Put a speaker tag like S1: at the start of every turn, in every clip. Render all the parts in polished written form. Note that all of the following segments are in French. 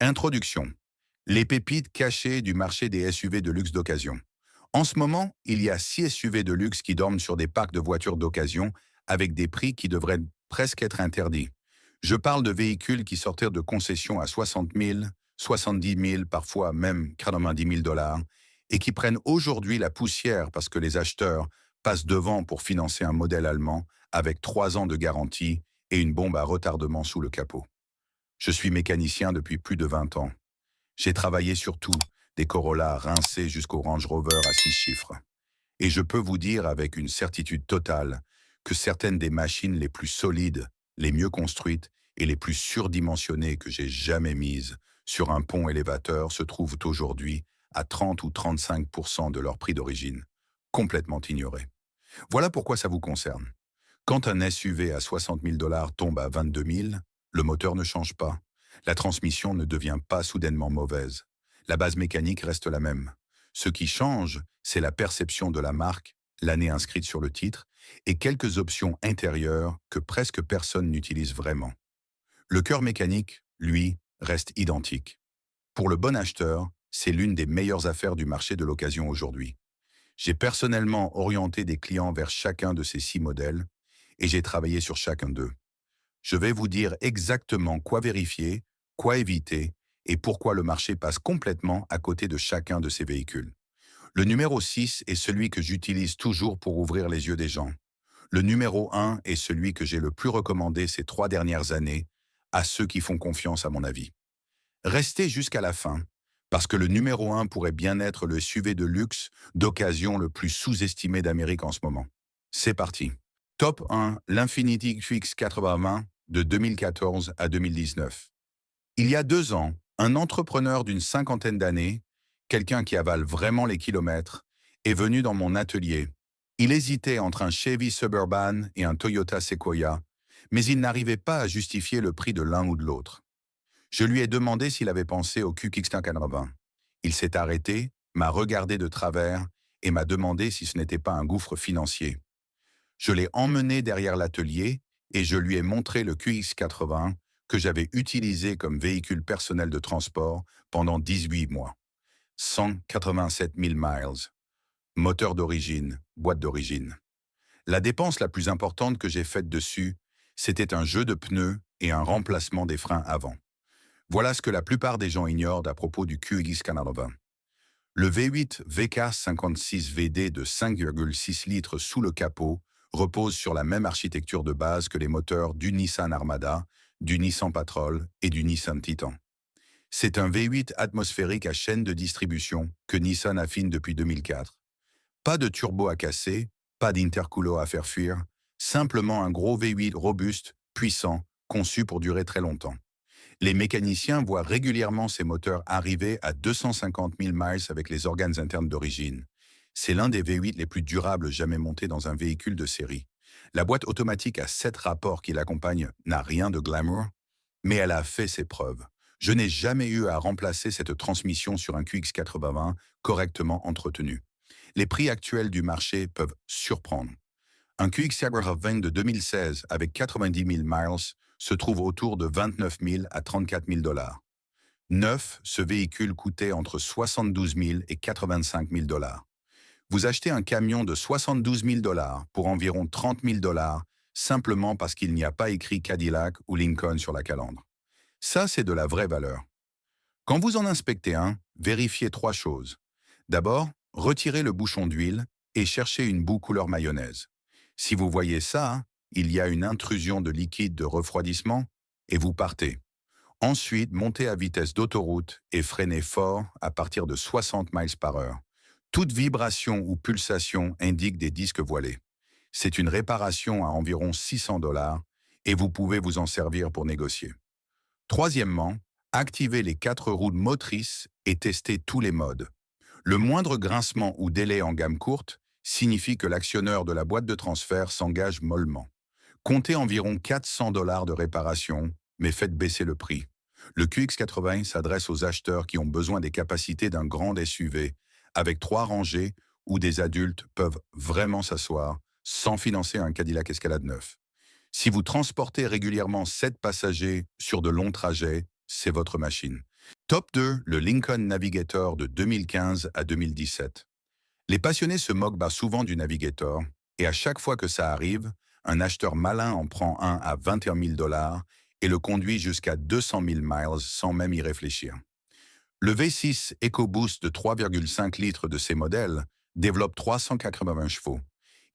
S1: Introduction. Les pépites cachées du marché des SUV de luxe d'occasion. En ce moment, il y a 6 SUV de luxe qui dorment sur des parcs de voitures d'occasion avec des prix qui devraient presque être interdits. Je parle de véhicules qui sortirent de concessions à 60 000, 70 000, parfois même 90 000 dollars, et qui prennent aujourd'hui la poussière parce que les acheteurs passent devant pour financer un modèle allemand avec 3 ans de garantie et une bombe à retardement sous le capot. Je suis mécanicien depuis plus de 20 ans. J'ai travaillé sur tout, des Corolla rincés jusqu'au Range Rover à 6 chiffres. Et je peux vous dire avec une certitude totale que certaines des machines les plus solides, les mieux construites et les plus surdimensionnées que j'ai jamais mises sur un pont élévateur se trouvent aujourd'hui à 30 ou 35% de leur prix d'origine, complètement ignorés. Voilà pourquoi ça vous concerne. Quand un SUV à 60 000 dollars tombe à 22 000, le moteur ne change pas. La transmission ne devient pas soudainement mauvaise. La base mécanique reste la même. Ce qui change, c'est la perception de la marque, l'année inscrite sur le titre, et quelques options intérieures que presque personne n'utilise vraiment. Le cœur mécanique, lui, reste identique. Pour le bon acheteur, c'est l'une des meilleures affaires du marché de l'occasion aujourd'hui. J'ai personnellement orienté des clients vers chacun de ces 6 modèles et j'ai travaillé sur chacun d'eux. Je vais vous dire exactement quoi vérifier, quoi éviter et pourquoi le marché passe complètement à côté de chacun de ces véhicules. Le numéro 6 est celui que j'utilise toujours pour ouvrir les yeux des gens. Le numéro 1 est celui que j'ai le plus recommandé ces 3 dernières années à ceux qui font confiance à mon avis. Restez jusqu'à la fin, parce que le numéro 1 pourrait bien être le SUV de luxe d'occasion le plus sous-estimé d'Amérique en ce moment. C'est parti. Top 1, l'Infiniti QX80 de 2014 à 2019. Il y a 2 ans, un entrepreneur d'une cinquantaine d'années, quelqu'un qui avale vraiment les kilomètres, est venu dans mon atelier. Il hésitait entre un Chevy Suburban et un Toyota Sequoia, mais il n'arrivait pas à justifier le prix de l'un ou de l'autre. Je lui ai demandé s'il avait pensé au QX80. Il s'est arrêté, m'a regardé de travers et m'a demandé si ce n'était pas un gouffre financier. Je l'ai emmené derrière l'atelier et je lui ai montré le QX80 que j'avais utilisé comme véhicule personnel de transport pendant 18 mois. 187 000 miles. Moteur d'origine, boîte d'origine. La dépense la plus importante que j'ai faite dessus, c'était un jeu de pneus et un remplacement des freins avant. Voilà ce que la plupart des gens ignorent à propos du QX80. Le V8 VK56VD de 5,6 litres sous le capot repose sur la même architecture de base que les moteurs du Nissan Armada, du Nissan Patrol et du Nissan Titan. C'est un V8 atmosphérique à chaîne de distribution que Nissan affine depuis 2004. Pas de turbo à casser, pas d'intercooler à faire fuir, simplement un gros V8 robuste, puissant, conçu pour durer très longtemps. Les mécaniciens voient régulièrement ces moteurs arriver à 250 000 miles avec les organes internes d'origine. C'est l'un des V8 les plus durables jamais montés dans un véhicule de série. La boîte automatique à 7 rapports qui l'accompagne n'a rien de glamour, mais elle a fait ses preuves. Je n'ai jamais eu à remplacer cette transmission sur un QX80 correctement entretenu. Les prix actuels du marché peuvent surprendre. Un QX80 de 2016 avec 90 000 miles se trouve autour de 29 000 à 34 000 dollars. Neuf, ce véhicule coûtait entre 72 000 et 85 000 dollars. Vous achetez un camion de 72 000 dollars pour environ 30 000 dollars simplement parce qu'il n'y a pas écrit Cadillac ou Lincoln sur la calandre. Ça, c'est de la vraie valeur. Quand vous en inspectez un, vérifiez 3 choses. D'abord, retirez le bouchon d'huile et cherchez une boue couleur mayonnaise. Si vous voyez ça, il y a une intrusion de liquide de refroidissement et vous partez. Ensuite, montez à vitesse d'autoroute et freinez fort à partir de 60 miles par heure. Toute vibration ou pulsation indique des disques voilés. C'est une réparation à environ 600 dollars et vous pouvez vous en servir pour négocier. Troisièmement, activez les 4 roues motrices et testez tous les modes. Le moindre grincement ou délai en gamme courte signifie que l'actionneur de la boîte de transfert s'engage mollement. Comptez environ 400 dollars de réparation, mais faites baisser le prix. Le QX80 s'adresse aux acheteurs qui ont besoin des capacités d'un grand SUV, avec 3 rangées où des adultes peuvent vraiment s'asseoir sans financer un Cadillac Escalade neuf. Si vous transportez régulièrement 7 passagers sur de longs trajets, c'est votre machine. Top 2, le Lincoln Navigator de 2015 à 2017. Les passionnés se moquent souvent du Navigator, et à chaque fois que ça arrive, un acheteur malin en prend un à 21 000 dollars et le conduit jusqu'à 200 000 miles sans même y réfléchir. Le V6 EcoBoost de 3,5 litres de ces modèles développe 380 chevaux.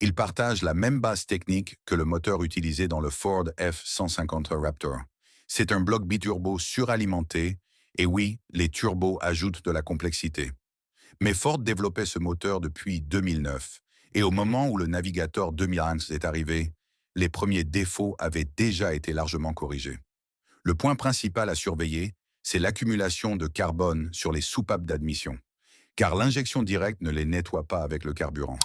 S1: Il partage la même base technique que le moteur utilisé dans le Ford F-150 Raptor. C'est un bloc biturbo suralimenté, et oui, les turbos ajoutent de la complexité. Mais Ford développait ce moteur depuis 2009, et au moment où le Navigator 2001 est arrivé, les premiers défauts avaient déjà été largement corrigés. Le point principal à surveiller, c'est l'accumulation de carbone sur les soupapes d'admission, car l'injection directe ne les nettoie pas avec le carburant.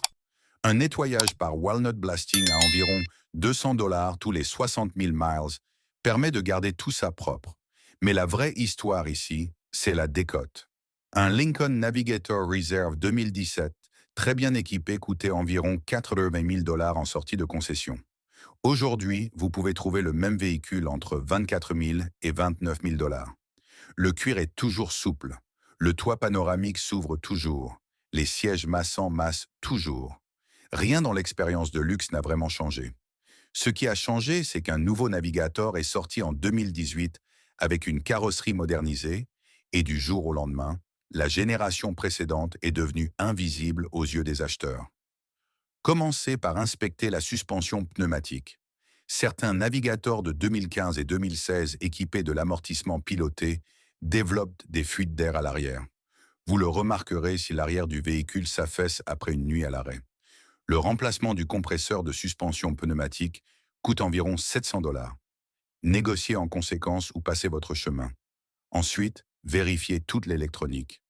S1: Un nettoyage par Walnut Blasting à environ 200 dollars tous les 60 000 miles permet de garder tout ça propre. Mais la vraie histoire ici, c'est la décote. Un Lincoln Navigator Reserve 2017, très bien équipé, coûtait environ 80 000 dollars en sortie de concession. Aujourd'hui, vous pouvez trouver le même véhicule entre 24 000 et 29 000 dollars. Le cuir est toujours souple. Le toit panoramique s'ouvre toujours. Les sièges massants massent toujours. Rien dans l'expérience de luxe n'a vraiment changé. Ce qui a changé, c'est qu'un nouveau Navigator est sorti en 2018 avec une carrosserie modernisée et du jour au lendemain, la génération précédente est devenue invisible aux yeux des acheteurs. Commencez par inspecter la suspension pneumatique. Certains navigateurs de 2015 et 2016 équipés de l'amortissement piloté développent des fuites d'air à l'arrière. Vous le remarquerez si l'arrière du véhicule s'affaisse après une nuit à l'arrêt. Le remplacement du compresseur de suspension pneumatique coûte environ 700 dollars. Négociez en conséquence ou passez votre chemin. Ensuite, vérifiez toute l'électronique.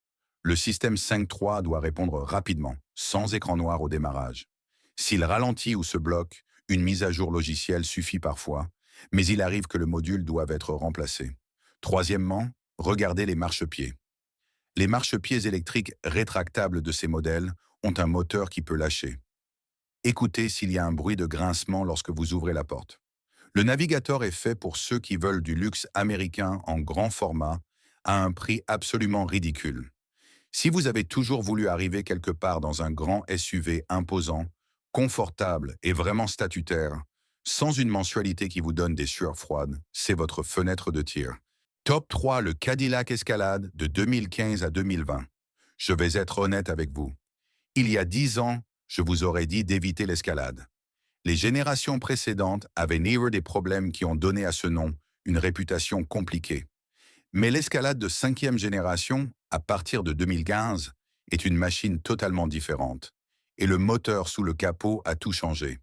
S1: Le système 5.3 doit répondre rapidement, sans écran noir au démarrage. S'il ralentit ou se bloque, une mise à jour logicielle suffit parfois, mais il arrive que le module doive être remplacé. Troisièmement, regardez les marchepieds. Les marchepieds électriques rétractables de ces modèles ont un moteur qui peut lâcher. Écoutez s'il y a un bruit de grincement lorsque vous ouvrez la porte. Le Navigator est fait pour ceux qui veulent du luxe américain en grand format à un prix absolument ridicule. Si vous avez toujours voulu arriver quelque part dans un grand SUV imposant, confortable et vraiment statutaire, sans une mensualité qui vous donne des sueurs froides, c'est votre fenêtre de tir. Top 3, le Cadillac Escalade de 2015 à 2020. Je vais être honnête avec vous. Il y a 10 ans, je vous aurais dit d'éviter l'escalade. Les générations précédentes avaient des problèmes qui ont donné à ce nom une réputation compliquée. Mais l'escalade de 5e génération, à partir de 2015, est une machine totalement différente. Et le moteur sous le capot a tout changé.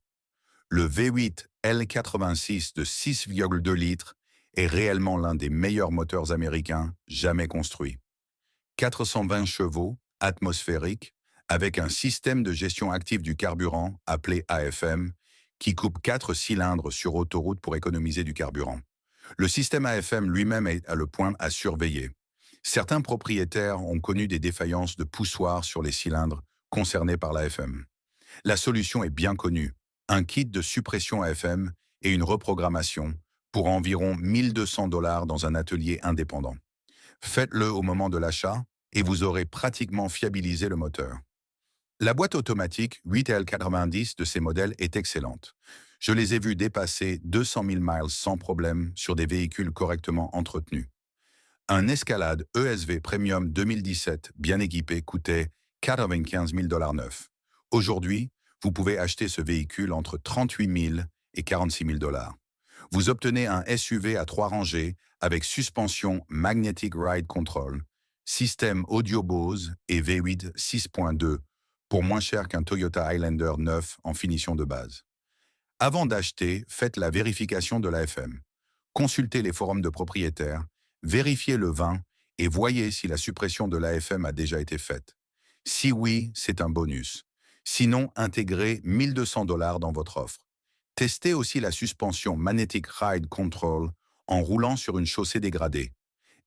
S1: Le V8 L86 de 6,2 litres est réellement l'un des meilleurs moteurs américains jamais construits. 420 chevaux, atmosphériques, avec un système de gestion active du carburant appelé AFM, qui coupe 4 cylindres sur autoroute pour économiser du carburant. Le système AFM lui-même est à le point à surveiller. Certains propriétaires ont connu des défaillances de poussoirs sur les cylindres concernés par l'AFM. La solution est bien connue, un kit de suppression AFM et une reprogrammation pour environ 1200 dollars dans un atelier indépendant. Faites-le au moment de l'achat et vous aurez pratiquement fiabilisé le moteur. La boîte automatique 8L90 de ces modèles est excellente. Je les ai vus dépasser 200 000 miles sans problème sur des véhicules correctement entretenus. Un Escalade ESV Premium 2017 bien équipé coûtait 95 000 dollars neufs. Aujourd'hui, vous pouvez acheter ce véhicule entre 38 000 et 46 000 dollars. Vous obtenez un SUV à 3 rangées avec suspension Magnetic Ride Control, système audio Bose et V8 6.2 pour moins cher qu'un Toyota Highlander neuf en finition de base. Avant d'acheter, faites la vérification de l'AFM. Consultez les forums de propriétaires, vérifiez le VIN et voyez si la suppression de l'AFM a déjà été faite. Si oui, c'est un bonus. Sinon, intégrez 1200 dollars dans votre offre. Testez aussi la suspension Magnetic Ride Control en roulant sur une chaussée dégradée.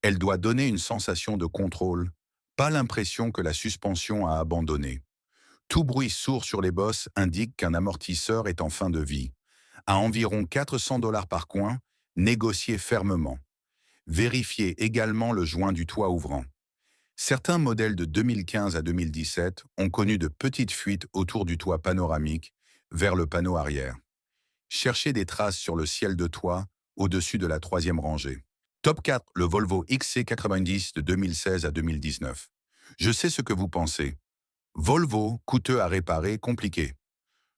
S1: Elle doit donner une sensation de contrôle, pas l'impression que la suspension a abandonné. Tout bruit sourd sur les bosses indique qu'un amortisseur est en fin de vie. À environ 400 dollars par coin, négociez fermement. Vérifiez également le joint du toit ouvrant. Certains modèles de 2015 à 2017 ont connu de petites fuites autour du toit panoramique vers le panneau arrière. Cherchez des traces sur le ciel de toit au-dessus de la troisième rangée. Top 4, le Volvo XC90 de 2016 à 2019. Je sais ce que vous pensez. Volvo, coûteux à réparer, compliqué.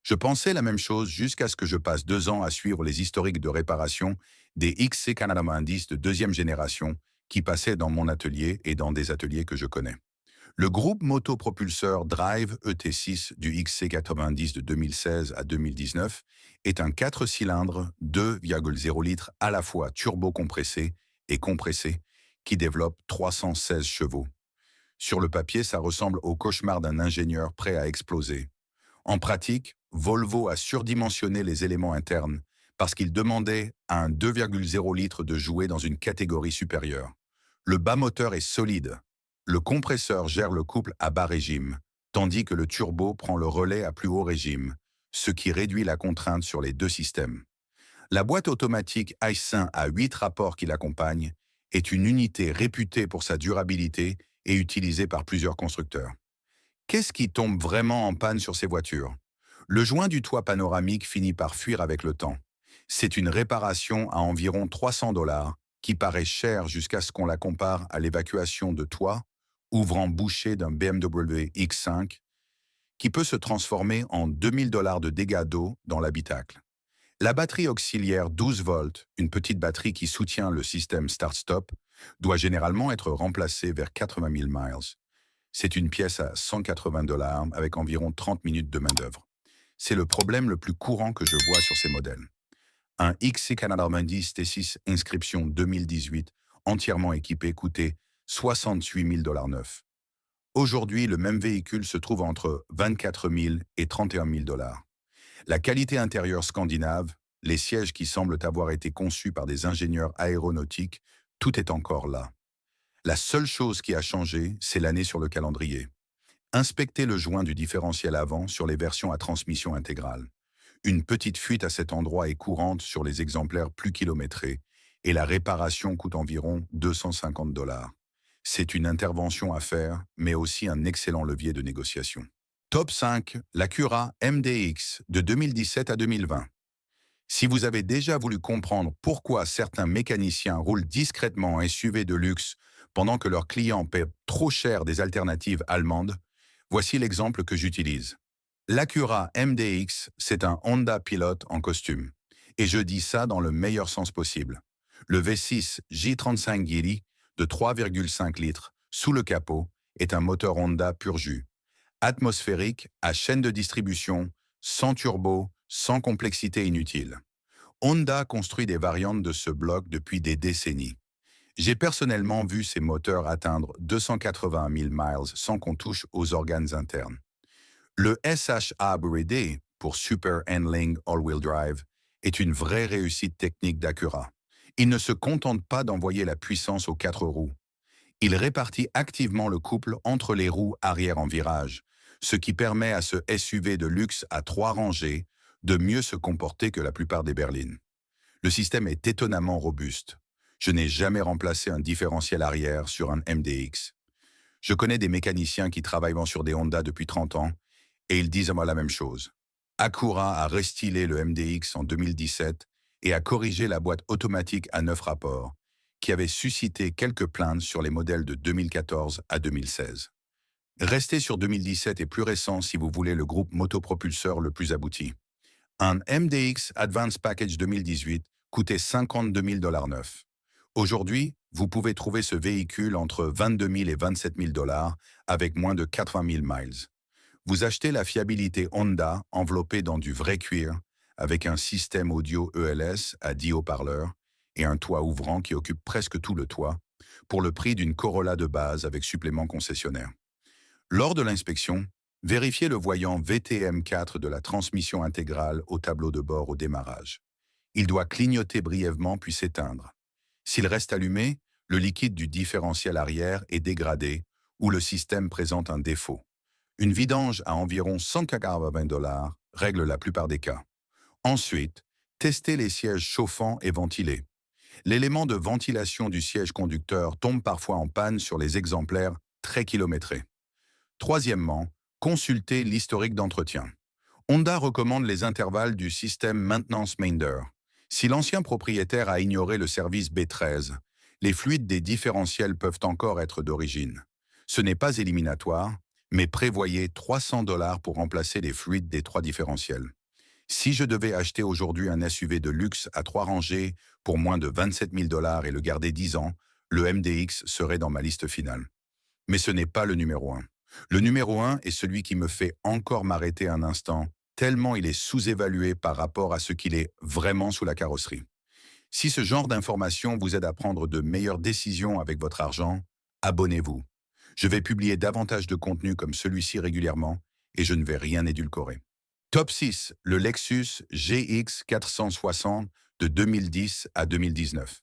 S1: Je pensais la même chose jusqu'à ce que je passe 2 ans à suivre les historiques de réparation des XC90 de deuxième génération qui passaient dans mon atelier et dans des ateliers que je connais. Le groupe motopropulseur Drive ET6 du XC90 de 2016 à 2019 est un 4 cylindres 2,0 litres à la fois turbo-compressé et compressé qui développe 316 chevaux. Sur le papier, ça ressemble au cauchemar d'un ingénieur prêt à exploser. En pratique, Volvo a surdimensionné les éléments internes parce qu'il demandait à un 2,0 litres de jouer dans une catégorie supérieure. Le bas moteur est solide. Le compresseur gère le couple à bas régime, tandis que le turbo prend le relais à plus haut régime, ce qui réduit la contrainte sur les deux systèmes. La boîte automatique Aisin à 8 rapports qui l'accompagne est une unité réputée pour sa durabilité et utilisée par plusieurs constructeurs. Qu'est-ce qui tombe vraiment en panne sur ces voitures? Le joint du toit panoramique finit par fuir avec le temps. C'est une réparation à environ 300 $ qui paraît chère jusqu'à ce qu'on la compare à l'évacuation de toit, ouvrant bouché d'un BMW X5, qui peut se transformer en 2000 $ de dégâts d'eau dans l'habitacle. La batterie auxiliaire 12 volts, une petite batterie qui soutient le système Start-Stop, doit généralement être remplacée vers 80 000 miles. C'est une pièce à 180 $ avec environ 30 minutes de main-d'œuvre. C'est le problème le plus courant que je vois sur ces modèles. Un XC90 T6 inscription 2018 entièrement équipé coûtait 68 000 $ neuf. Aujourd'hui, le même véhicule se trouve entre 24 000 et 31 000 $. La qualité intérieure scandinave, les sièges qui semblent avoir été conçus par des ingénieurs aéronautiques, tout est encore là. La seule chose qui a changé, c'est l'année sur le calendrier. Inspectez le joint du différentiel avant sur les versions à transmission intégrale. Une petite fuite à cet endroit est courante sur les exemplaires plus kilométrés et la réparation coûte environ 250 $. C'est une intervention à faire, mais aussi un excellent levier de négociation. Top 5, l'Acura MDX de 2017 à 2020. Si vous avez déjà voulu comprendre pourquoi certains mécaniciens roulent discrètement en SUV de luxe pendant que leurs clients paient trop cher des alternatives allemandes, voici l'exemple que j'utilise. L'Acura MDX, c'est un Honda Pilot en costume. Et je dis ça dans le meilleur sens possible. Le V6 J35 Giri de 3,5 litres sous le capot est un moteur Honda pur jus. Atmosphérique, à chaîne de distribution, sans turbo, sans complexité inutile. Honda construit des variantes de ce bloc depuis des décennies. J'ai personnellement vu ces moteurs atteindre 280 000 miles sans qu'on touche aux organes internes. Le SHA Hybrid pour Super Handling All-Wheel Drive est une vraie réussite technique d'Acura. Il ne se contente pas d'envoyer la puissance aux 4 roues. Il répartit activement le couple entre les roues arrière en virage, ce qui permet à ce SUV de luxe à 3 rangées de mieux se comporter que la plupart des berlines. Le système est étonnamment robuste. Je n'ai jamais remplacé un différentiel arrière sur un MDX. Je connais des mécaniciens qui travaillent sur des Honda depuis 30 ans et ils disent à moi la même chose. Acura a restylé le MDX en 2017 et a corrigé la boîte automatique à 9 rapports, qui avait suscité quelques plaintes sur les modèles de 2014 à 2016. Restez sur 2017 et plus récent si vous voulez le groupe motopropulseur le plus abouti. Un MDX Advanced Package 2018 coûtait 52 000 $ neuf. Aujourd'hui, vous pouvez trouver ce véhicule entre 22 000 et 27 000 $ avec moins de 80 000 miles. Vous achetez la fiabilité Honda enveloppée dans du vrai cuir avec un système audio ELS à 10 haut-parleurs et un toit ouvrant qui occupe presque tout le toit pour le prix d'une Corolla de base avec supplément concessionnaire. Lors de l'inspection, vérifiez le voyant VTM4 de la transmission intégrale au tableau de bord au démarrage. Il doit clignoter brièvement puis s'éteindre. S'il reste allumé, le liquide du différentiel arrière est dégradé ou le système présente un défaut. Une vidange à environ 180 $ règle la plupart des cas. Ensuite, testez les sièges chauffants et ventilés. L'élément de ventilation du siège conducteur tombe parfois en panne sur les exemplaires très kilométrés. Troisièmement, consultez l'historique d'entretien. Honda recommande les intervalles du système Maintenance Minder. Si l'ancien propriétaire a ignoré le service B13, les fluides des différentiels peuvent encore être d'origine. Ce n'est pas éliminatoire, mais prévoyez 300 $ pour remplacer les fluides des trois différentiels. Si je devais acheter aujourd'hui un SUV de luxe à 3 rangées pour moins de 27 000 $ et le garder 10 ans, le MDX serait dans ma liste finale. Mais ce n'est pas le numéro 1. Le numéro 1 est celui qui me fait encore m'arrêter un instant, tellement il est sous-évalué par rapport à ce qu'il est vraiment sous la carrosserie. Si ce genre d'information vous aide à prendre de meilleures décisions avec votre argent, abonnez-vous. Je vais publier davantage de contenu comme celui-ci régulièrement et je ne vais rien édulcorer. Top 6, le Lexus GX 460 de 2010 à 2019.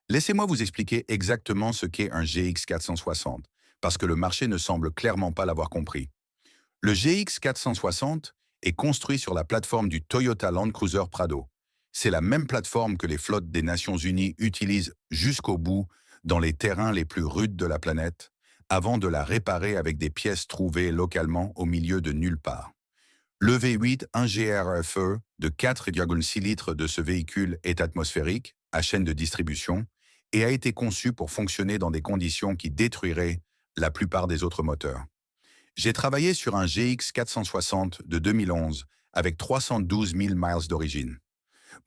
S1: Laissez-moi vous expliquer exactement ce qu'est un GX 460, parce que le marché ne semble clairement pas l'avoir compris. Le GX 460 est construit sur la plateforme du Toyota Land Cruiser Prado. C'est la même plateforme que les flottes des Nations Unies utilisent jusqu'au bout dans les terrains les plus rudes de la planète, avant de la réparer avec des pièces trouvées localement au milieu de nulle part. Le V8 1GRFE de 4,6 litres de ce véhicule est atmosphérique, à chaîne de distribution, et a été conçu pour fonctionner dans des conditions qui détruiraient la plupart des autres moteurs. J'ai travaillé sur un GX 460 de 2011 avec 312 000 miles d'origine.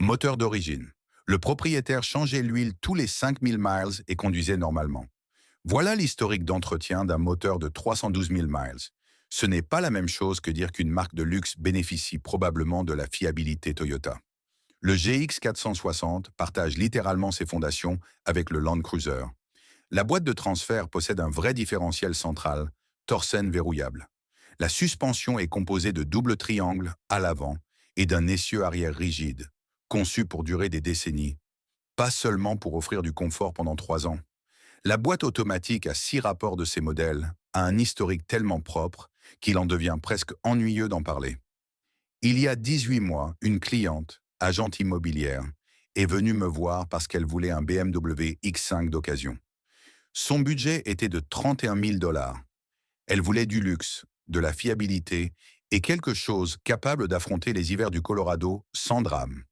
S1: Moteur d'origine. Le propriétaire changeait l'huile tous les 5 000 miles et conduisait normalement. Voilà l'historique d'entretien d'un moteur de 312 000 miles. Ce n'est pas la même chose que dire qu'une marque de luxe bénéficie probablement de la fiabilité Toyota. Le GX 460 partage littéralement ses fondations avec le Land Cruiser. La boîte de transfert possède un vrai différentiel central, Torsen verrouillable. La suspension est composée de doubles triangles à l'avant et d'un essieu arrière rigide, conçu pour durer des décennies, pas seulement pour offrir du confort pendant 3 ans. La boîte automatique à 6 rapports de ces modèles a un historique tellement propre qu'il en devient presque ennuyeux d'en parler. Il y a 18 mois, une cliente, agente immobilière, est venue me voir parce qu'elle voulait un BMW X5 d'occasion. Son budget était de 31 000 $. Elle voulait du luxe, de la fiabilité et quelque chose capable d'affronter les hivers du Colorado sans drame.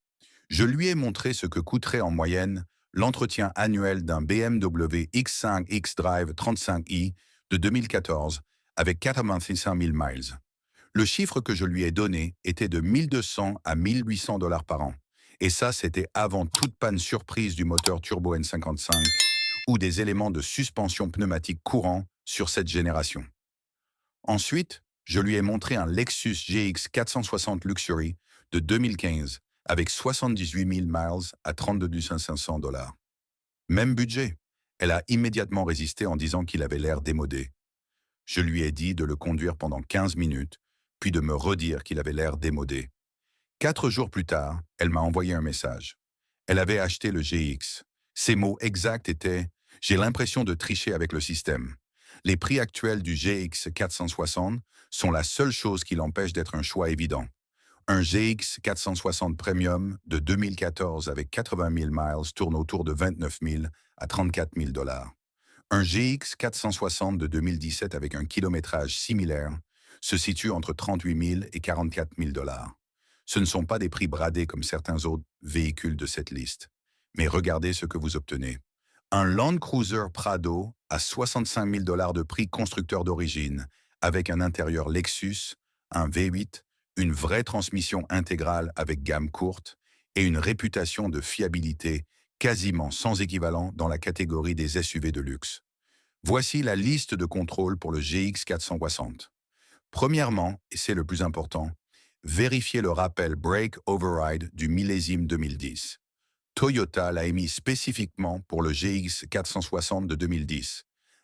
S1: Je lui ai montré ce que coûterait en moyenne l'entretien annuel d'un BMW X5 xDrive 35i de 2014 avec 85 000 miles. Le chiffre que je lui ai donné était de 1 200 à 1 800 $ par an. Et ça, c'était avant toute panne surprise du moteur turbo N55 ou des éléments de suspension pneumatique courants sur cette génération. Ensuite, je lui ai montré un Lexus GX 460 Luxury de 2015 avec 78 000 miles à 32 500 $. Même budget. Elle a immédiatement résisté en disant qu'il avait l'air démodé. Je lui ai dit de le conduire pendant 15 minutes, puis de me redire qu'il avait l'air démodé. 4 jours plus tard, elle m'a envoyé un message. Elle avait acheté le GX. Ses mots exacts étaient « J'ai l'impression de tricher avec le système. Les prix actuels du GX 460 sont la seule chose qui l'empêche d'être un choix évident. Un GX 460 Premium de 2014 avec 80 000 miles tourne autour de 29 000 à 34 000 $. Un GX 460 de 2017 avec un kilométrage similaire se situe entre 38 000 et 44 000 $. Ce ne sont pas des prix bradés comme certains autres véhicules de cette liste. Mais regardez ce que vous obtenez. Un Land Cruiser Prado à 65 000 $ de prix constructeur d'origine, avec un intérieur Lexus, un V8, une vraie transmission intégrale avec gamme courte et une réputation de fiabilité quasiment sans équivalent dans la catégorie des SUV de luxe. Voici la liste de contrôles pour le GX 460. Premièrement, et c'est le plus important, vérifiez le rappel Brake Override du millésime 2010. Toyota l'a émis spécifiquement pour le GX 460 de 2010,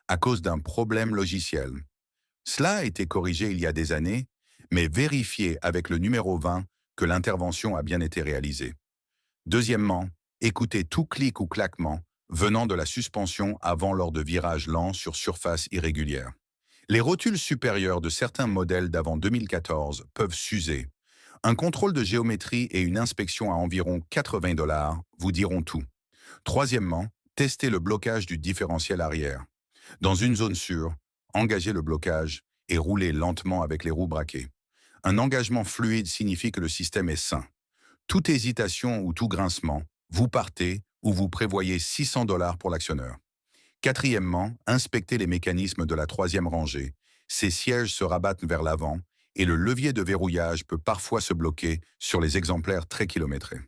S1: à cause d'un problème logiciel. Cela a été corrigé il y a des années, mais vérifiez avec le numéro 20 que l'intervention a bien été réalisée. Deuxièmement, écoutez tout clic ou claquement venant de la suspension avant lors de virages lents sur surface irrégulière. Les rotules supérieures de certains modèles d'avant 2014 peuvent s'user. Un contrôle de géométrie et une inspection à environ 80 $ vous diront tout. Troisièmement, testez le blocage du différentiel arrière. Dans une zone sûre, engagez le blocage et roulez lentement avec les roues braquées. Un engagement fluide signifie que le système est sain. Toute hésitation ou tout grincement, vous partez ou vous prévoyez 600 $ pour l'actionneur. Quatrièmement, inspectez les mécanismes de la troisième rangée. Ces sièges se rabattent vers l'avant et le levier de verrouillage peut parfois se bloquer sur les exemplaires très kilométrés.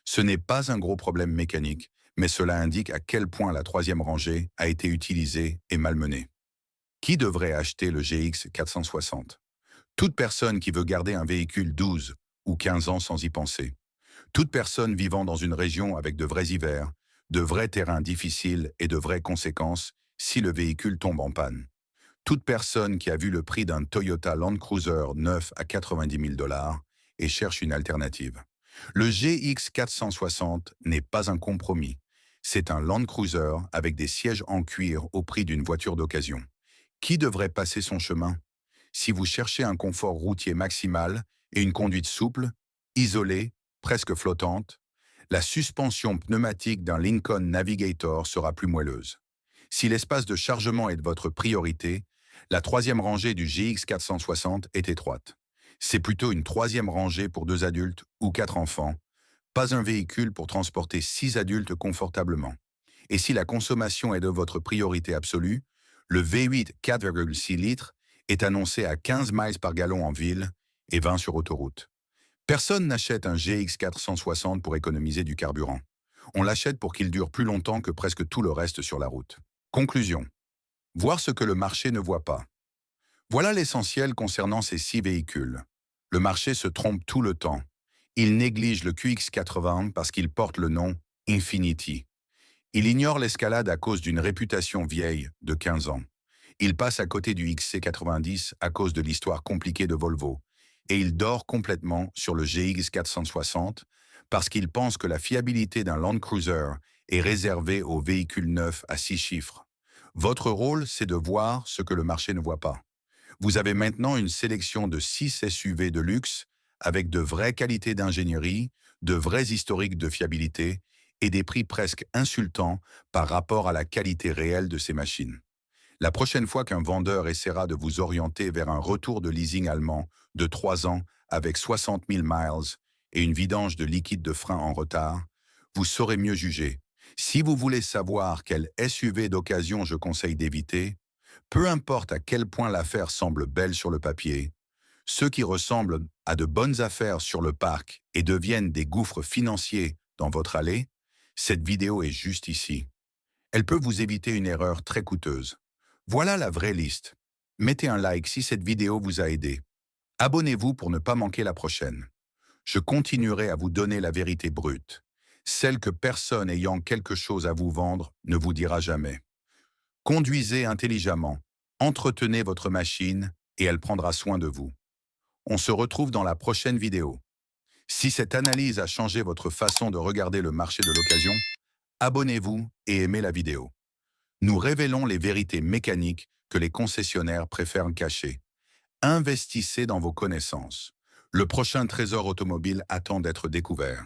S1: Ce n'est pas un gros problème mécanique, mais cela indique à quel point la troisième rangée a été utilisée et malmenée. Qui devrait acheter le GX 460? Toute personne qui veut garder un véhicule 12 ou 15 ans sans y penser. Toute personne vivant dans une région avec de vrais hivers, de vrais terrains difficiles et de vraies conséquences si le véhicule tombe en panne. Toute personne qui a vu le prix d'un Toyota Land Cruiser neuf à 90 000 $ et cherche une alternative. Le GX 460 n'est pas un compromis. C'est un Land Cruiser avec des sièges en cuir au prix d'une voiture d'occasion. Qui devrait passer son chemin? Si vous cherchez un confort routier maximal et une conduite souple, isolée, presque flottante, la suspension pneumatique d'un Lincoln Navigator sera plus moelleuse. Si l'espace de chargement est de votre priorité, la troisième rangée du GX 460 est étroite. C'est plutôt une troisième rangée pour 2 adultes ou 4 enfants, pas un véhicule pour transporter 6 adultes confortablement. Et si la consommation est de votre priorité absolue, le V8 4,6 litres est annoncé à 15 miles par gallon en ville et 20 sur autoroute. Personne n'achète un GX 460 pour économiser du carburant. On l'achète pour qu'il dure plus longtemps que presque tout le reste sur la route. Conclusion. Voir ce que le marché ne voit pas. Voilà l'essentiel concernant ces 6 véhicules. Le marché se trompe tout le temps. Il néglige le QX80 parce qu'il porte le nom Infiniti. Il ignore l'escalade à cause d'une réputation vieille de 15 ans. Il passe à côté du XC90 à cause de l'histoire compliquée de Volvo. Et il dort complètement sur le GX 460 parce qu'il pense que la fiabilité d'un Land Cruiser est réservée aux véhicules neufs à 6 chiffres. Votre rôle, c'est de voir ce que le marché ne voit pas. Vous avez maintenant une sélection de 6 SUV de luxe avec de vraies qualités d'ingénierie, de vrais historiques de fiabilité et des prix presque insultants par rapport à la qualité réelle de ces machines. La prochaine fois qu'un vendeur essaiera de vous orienter vers un retour de leasing allemand de 3 ans avec 60 000 miles et une vidange de liquide de frein en retard, vous saurez mieux juger. Si vous voulez savoir quel SUV d'occasion je conseille d'éviter, peu importe à quel point l'affaire semble belle sur le papier, ceux qui ressemblent à de bonnes affaires sur le parc et deviennent des gouffres financiers dans votre allée, cette vidéo est juste ici. Elle peut vous éviter une erreur très coûteuse. Voilà la vraie liste. Mettez un like si cette vidéo vous a aidé. Abonnez-vous pour ne pas manquer la prochaine. Je continuerai à vous donner la vérité brute, celle que personne ayant quelque chose à vous vendre ne vous dira jamais. Conduisez intelligemment, entretenez votre machine et elle prendra soin de vous. On se retrouve dans la prochaine vidéo. Si cette analyse a changé votre façon de regarder le marché de l'occasion, abonnez-vous et aimez la vidéo. Nous révélons les vérités mécaniques que les concessionnaires préfèrent cacher. Investissez dans vos connaissances. Le prochain trésor automobile attend d'être découvert.